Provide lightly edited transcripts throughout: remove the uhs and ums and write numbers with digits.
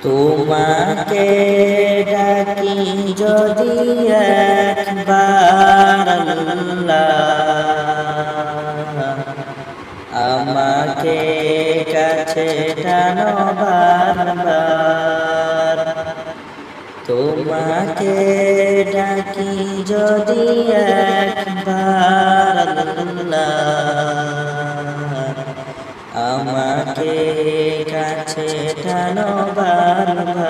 তোমাকে ডাকি যদি একবার আল্লাহ, আমাকে কাছে টানো বারবার। তোমাকে ডাকি যদি একবার আল্লাহ, আমাকে কাছে টানো বারবার।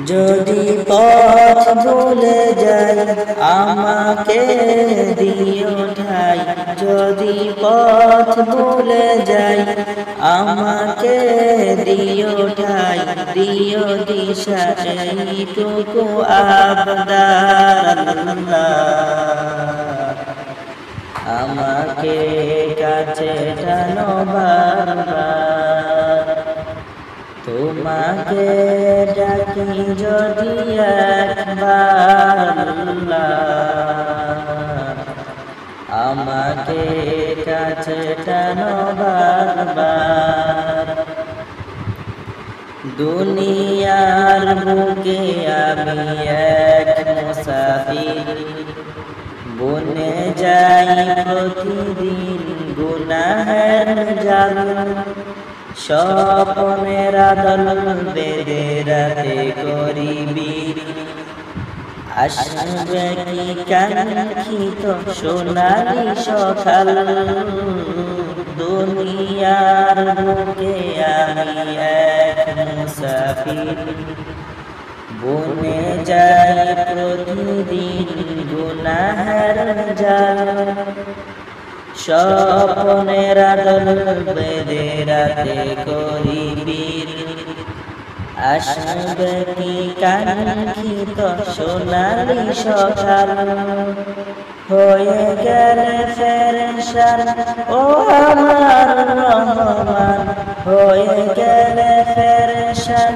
যদি পথ ভুলে যাই আমাকে দিও ঠাই, যদি পথ ভুলে যাই আমাকে দিও ঠাই, দিও দিশা এইটুকু আবদার আল্লাহ, আমাকে কাছে টানো বারবার। তোমাকে ডাকি যদি একবার আল্লাহ, আমাকে কাছে টানো বারবার। দুনিয়ার বুকে আমি এক মুসাফির, বনে যাই প্রতিদিন গুনাহের জাল। স্বপ্নের আদল বেঁধে রাতে করিবি, আসবে কি কাঙ্ক্ষিত সোনালি সকাল। দুনিয়ার বুকে আমি এক মুসাফির, বনে যাই প্রতিদিন গুনাহের জাল। স্বপ্নের আদল বেঁধে রাতে করিবি, আসবে কি কাঙ্ক্ষিত সোনালি সকাল। হয়ে গেলে ফেরেশান ও আমার রহমান, হয়ে গেলে ফেরেশান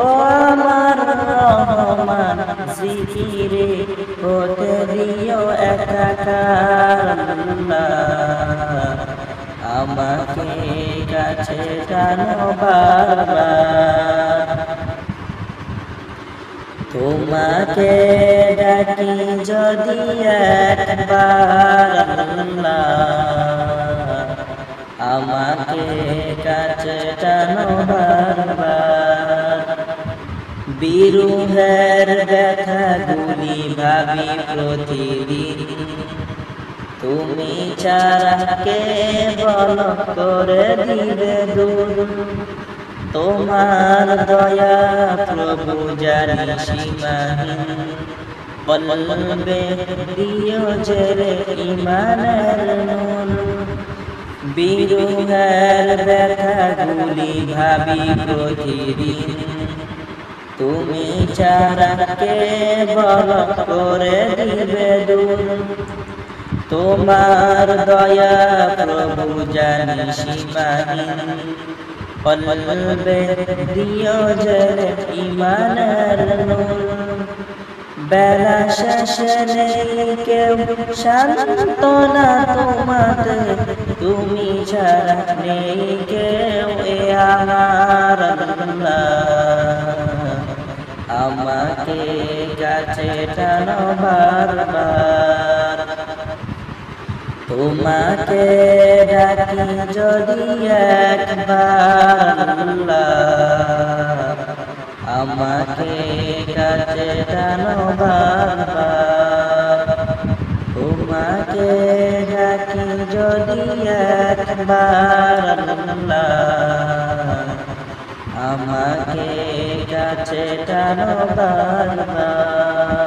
ও আমার রহমান। জিকিরে হতে দিও একাকার আল্লাহ, আমাকে কাছে টানো বারবার। তোমাকে ডাকি যদি একবার আল্লাহ, আমাকে কাছে টানো বারবার। বিরহের ব্যথাগুলি ভাবি প্রতিদিন, তুমি ছাড়া কে বল করে দিবে দূর। তোমার দয়া প্রভু জানি সীমাহীন, কলবে দিও জেরে ঈমানের নূর। বিরহের ব্যথাগুলি ভাবি প্রতিদিন, তুমি ছাড়া কে বল করে দিবে দূর। তোমার দয়া প্রভু জানি সীমাহীন, কলবে দিও জেরে ঈমানের নূর। বেলা শেষে নেই কেউ সান্ত্বনা তোমাতে, তুমি ছাড়া নেই কেউ এ আমার আল্লাহ, আমাকে কাছে টানো বারবার। তোমাকে ডাকি যদি একবার আল্লাহ, আমাকে কাছে টানো বারবার। তোমাকে ডাকি যদি একবার আল্লাহ, আমাকে কাছে টানো বারবার।